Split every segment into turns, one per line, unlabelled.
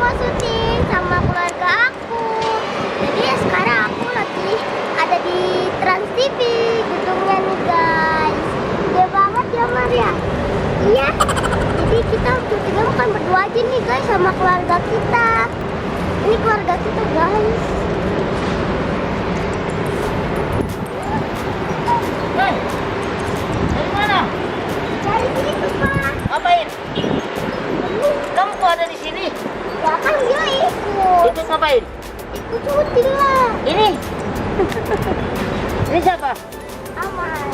mau syuting sama keluarga aku. Jadi ya sekarang aku lagi ada di Trans TV gedungnya nih guys. Gede banget ya Maria. Iya. Jadi kita syutingnya bukan berdua aja nih guys sama keluarga kita. Ini keluarga kita guys.
Hei, dari mana?
Dari sini tuh Pak.
Ngapain? Kamu kok ada di sini?
Ya kan dia ikut.
Ikut ngapain?
Ikut syuting lah.
Ini? Ini siapa?
Aman.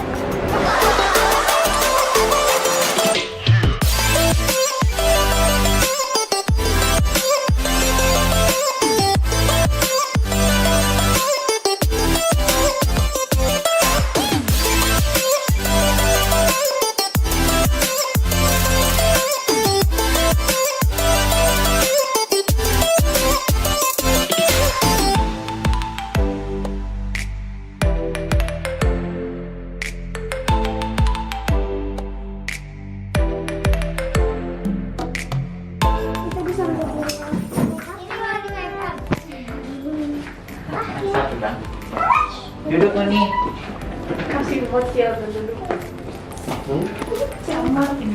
Satu kan? Duduk nih.
Kasih bocil duduk.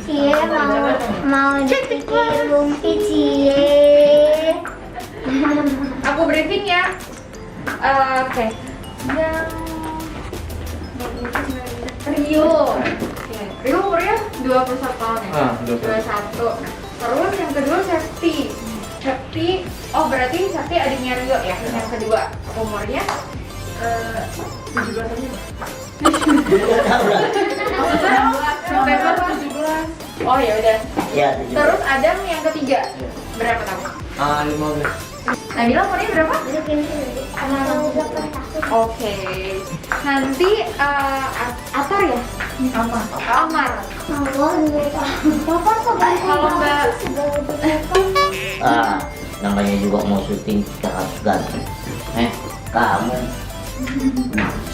Cie mau dipikir lumpi Cie.
Aku briefing ya. Oke. Yang Rio. Rio umurnya 21 tahun ya? 21. Terus yang kedua Septi. Oh berarti Septi adiknya Rio ya? Yang kedua umurnya 17 aja. September 17. Oh ya udah.
Ya,
Terus Adam yang ketiga berapa tahun?
15.
Nabila umurnya berapa? Oke. Nanti Atar ya? Amar. Kalau Mbak
Namanya juga mau syuting kita harus ganti. Kamu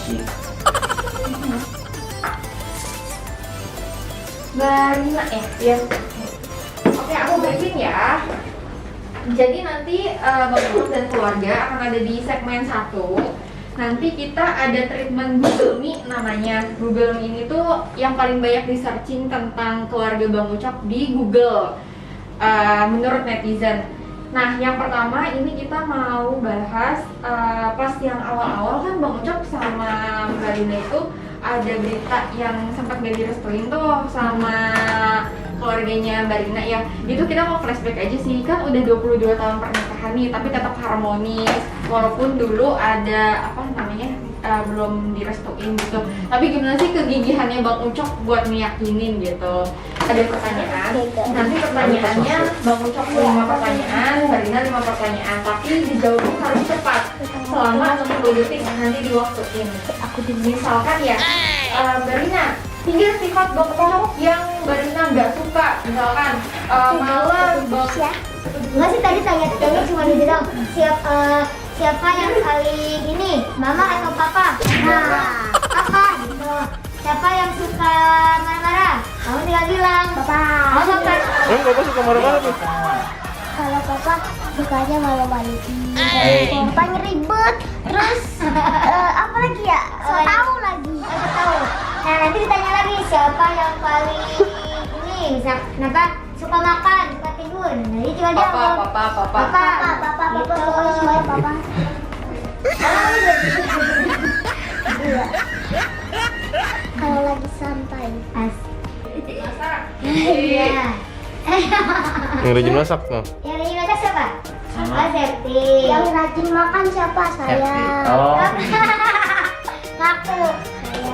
sih.
Barina ya? Iya. Oke, aku briefing ya. Jadi nanti Bang Ulus dan keluarga akan ada di segmen 1. Nanti kita ada treatment Google Me namanya. Google Me ini tuh yang paling banyak di searching tentang keluarga Bang Ucap di Google menurut netizen. Nah, yang pertama ini kita mau bahas pas yang awal-awal kan Bang Ucap sama Mbak Rina itu ada berita yang sempat gak direstuin tuh sama keluarganya Mbak Rina ya. Itu kita mau flashback aja sih, kan udah 22 tahun pernikahan nih, tapi tetap harmonis walaupun dulu ada apa namanya belum direstuin gitu. Tapi gimana sih kegigihannya Bang Ucok buat meyakinin gitu. Ada pertanyaan, nanti pertanyaannya Bang Ucok 5 pertanyaan, Mbak Rina 5 pertanyaan, tapi dijawabnya harus cepat selama 60 detik nanti diwaktuin. Misalkan ya, Mbak Rina, 3 sifat Bang Ucok yang Mbak Rina nggak suka. Misalkan malas, Bang.
Enggak sih, tadi tanya cuma gitu dong. Siapa yang paling ini, mama atau papa? Nah, papa gitu. Siapa yang suka marah-marah? Kamu tinggal bilang, papa. Oh, papa.
Papa suka marah-marah tuh?
Kalau papa sukanya malu-maluin. Papa ribet. Terus apa lagi ya? So tahu lagi. So tahu. Nah, nanti ditanya lagi siapa yang paling ini, misal kenapa suka makan, suka tidur. Jadi cuma dia papa. Semuanya papa. Kalau lagi santai, iya.
Yang rajin masak tuh.
Yang rajin masak siapa? Septi. Yang rajin makan siapa? Saya.
Oh.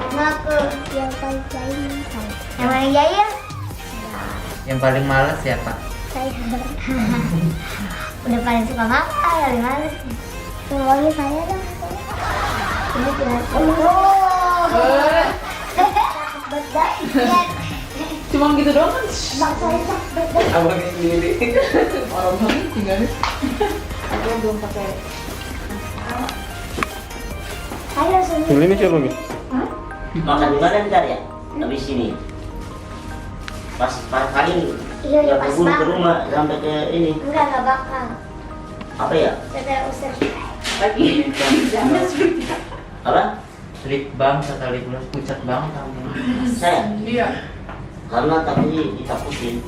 Ngaku. Yang paling jahil saya. Yang paling jahil?
Yang paling malas siapa?
Saya. Udah paling suka makan, paling males. Semuanya saya dong. Ini jelas.
Cuma gitu doang kan?
Bang saya cepet.
Abangnya sendiri.
Orang banget tinggalnya. Aku belum pakai.
Saya langsung.
Ini siapa Mi?
Makan di mana ntar ya? Habis ini. Pas paling
Iya,
ya
pas
kebun ke
banget.
rumah sampai ke ini.
Enggak bakal.
Apa ya?
Saudara usir.
Lagi jangan cerita.
Apa?
Street bang, satelit plus pucat banget kamu.
Saya?
Iya.
Karena tadi ditakutin.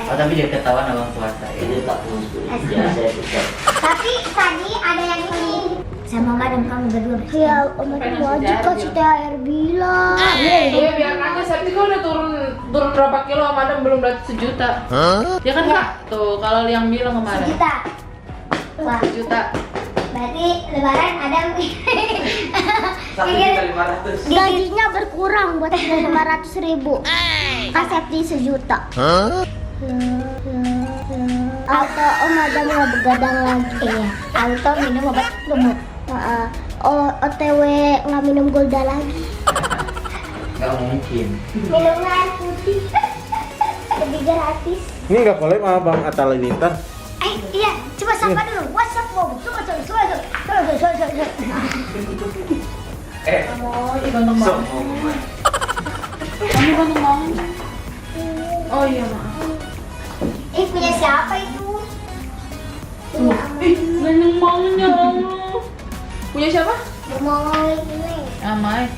Oh tapi dia ketahuan abang puasa ya.
Ini takut. Ya saya pucat.
Tapi tadi ada yang ini sama madam kamu berdua. Ya, Om
Pengen
itu wajib
sejarah,
kasih THR bilang.
Iya biar aja Septi kan udah turun berapa kilo, madam belum berarti 1 juta. Ya kan Kak? Tuh kalau yang bilang kemarin
Sejuta. Wah,
1 juta.
berarti lebaran ada
1.500.000.
gajinya berkurang buat 500.000. Kasep di 1 juta. Auto Om ada nggak begadang lagi. Iya. Auto minum obat lumut. OTW nggak minum Golda lagi.
Gak mungkin.
Minum air putih. Lebih gratis.
Ini nggak boleh sama Bang Atta Halilintar.
Iya, coba sapa dulu. WhatsApp mau. Coba.
Oh, iya ganteng banget. Kamu ganteng banget. Oh iya maaf.
Punya siapa itu? Punya
Ganteng banget ya Allah. Punya siapa?
Gemoy ini.
Amai.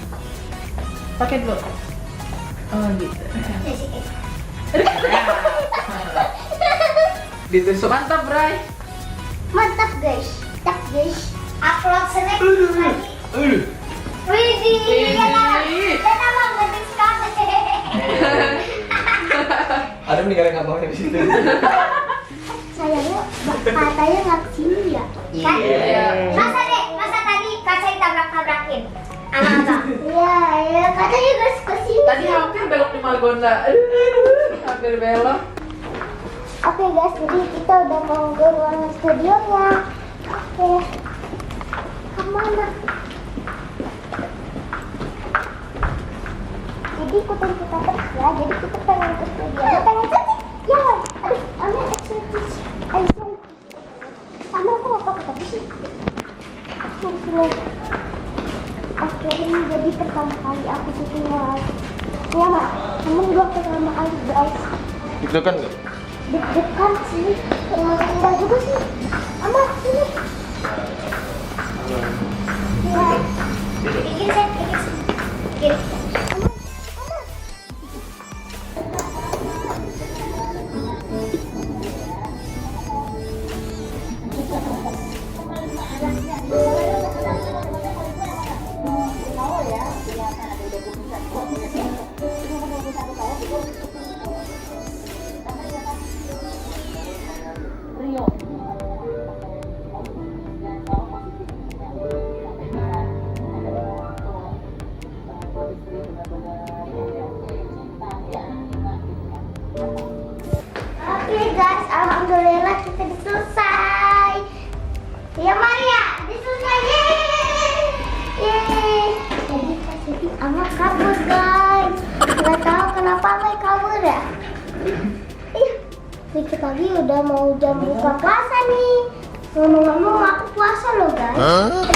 Pakai dulu. Oh gitu. Ditusuk. Mantap, Bray.
Mantap guys. Upload snack lagi. Widih, kita mah gede sekali.
Ada meninggal nggak mau di situ.
Sayangnya katanya nggak kesini ya. Kan?
Iya.
Masa tadi kaca ditabrak-tabrakin. Apa? Iya, katanya nggak kesini.
Tadi hampir belok di Margonda. Hampir belok.
Oke guys, jadi kita udah mau ke ruangan studionya. Oke, kemana? Jadi ikutin kita terus ya. Jadi kita pengen ke studio. Pengen cantik. Ya, aduh, Ami eksotis. Sama aku apa tapi sih? Sini. Oke, ini jadi pertama kali aku syuting live. Ya mak, emang gua pertama kali guys.
Itu kan
Deg-degan sih, enggak juga sih. Amat sini. Ya. Bikin set, bikin. Amat. Oke guys, alhamdulillah kita diselesai. Ya Maria, diselesai. Yeay. Jadi Kak Siti amat kabur guys. Nggak tahu kenapa Amai kabur ya. Iya, dikit lagi udah mau jam buka puasa nih. Ngomong-ngomong aku puasa loh guys.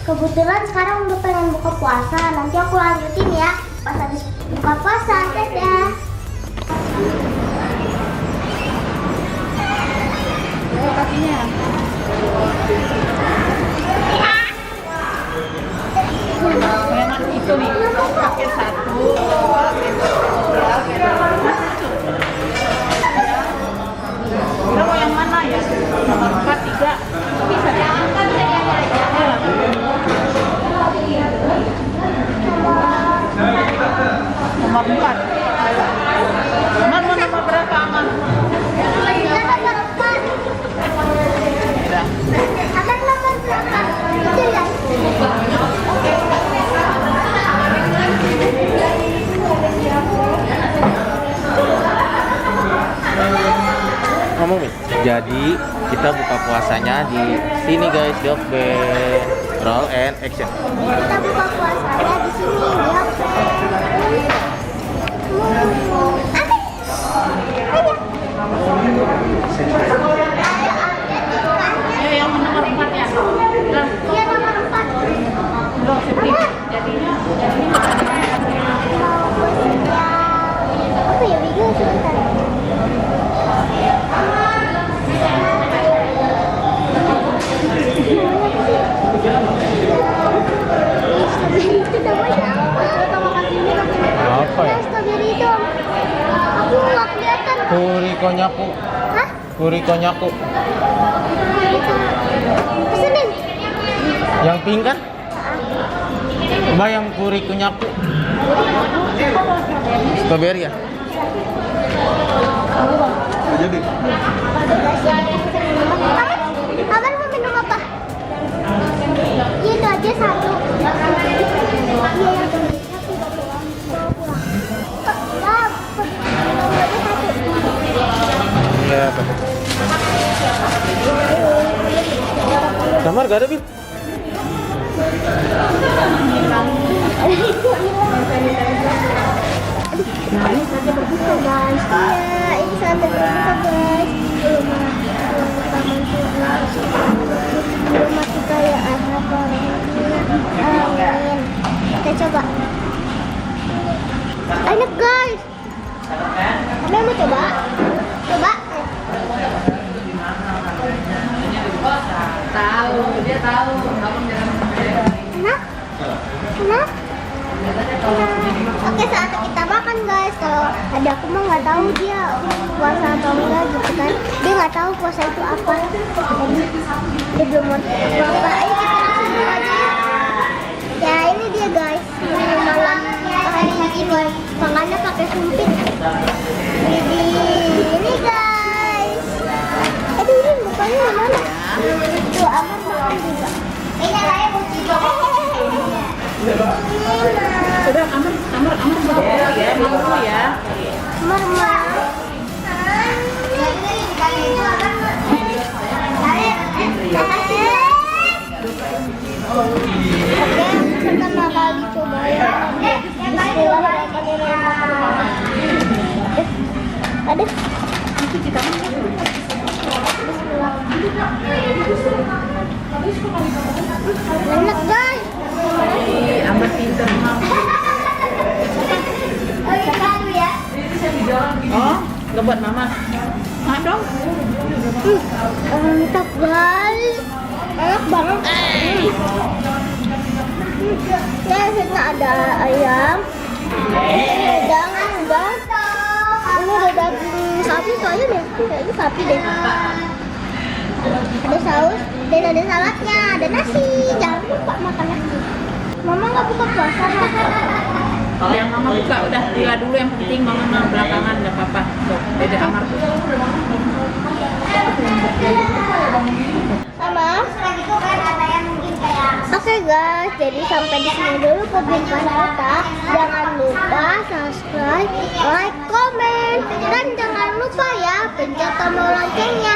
Kebetulan sekarang udah pengen buka puasa. Nanti aku lanjutin ya pas habis buka puasa. Dadah.
Kakinya. Memang itu nih. Paket 1, 2, Kira mau yang mana ya? Nomor 4, 3. Bisa diangkat Nomor 4. Aman mau nomor berapa aman?
Akan nomor berapa? Itu ya.
ngomong nih. Jadi kita buka puasanya di sini guys, di Okben. Roll and action.
Kita buka puasanya di sini di Okben.
Yang nomor 4 ya?
Iya nomor 4.
Belum setting. Jadinya
Apa ya bingung sebentar.
Kurikonyaku.
Hah?
Kurikonyaku.
Pesenin.
Yang pink kan? Mbak yang kurikonyaku. Strawberry ya? Jadi.
Abang mau minum apa? Itu aja satu.
Iya, Pak. Kamar gak ada, Bil?
Ini saatnya berbuka guys. Iya, ini saatnya berbuka guys. Belum mati kayak anak amin. Kita coba. Enak guys. Ada mau coba? Coba.
Tahu, dia tahu. Abang jangan
Enak? Enak? Oke, saatnya kita makan guys. Kalau ada aku mah nggak tahu dia puasa atau enggak gitu kan. Dia nggak tahu puasa itu apa. Jadi dia belum mau apa. Ayo kita langsung dulu aja ya. Ya ini dia guys. Malam hari ini makannya pakai sumpit. Ini guys. Aduh ini mukanya mana? Tuh aman makan juga. Ini saya kunci.
Udah Amar ya, dulu ya.
Mama. Oke, pertama kali coba ya. Bismillahirrahmanirrahim. Ada. Enak guys.
Amar pinter. Oh, nggak buat mama. Mak dong.
Mantap guys. Enak banget. Ya, sini ada ayam. Jangan udang. Ini ada daging sapi soalnya deh. Kayaknya sapi deh. Ada saus dan ada saladnya, ada nasi. Jangan lupa makan nasi. Mama nggak buka puasa.
Yang mama buka udah Lila dulu, yang penting mama belakangan nggak apa-apa. Tuh, Dede Amar.
Sama. Oke guys, jadi sampai di sini dulu perjumpaan kita. Jangan lupa subscribe, like, komen, dan jangan lupa ya pencet tombol loncengnya.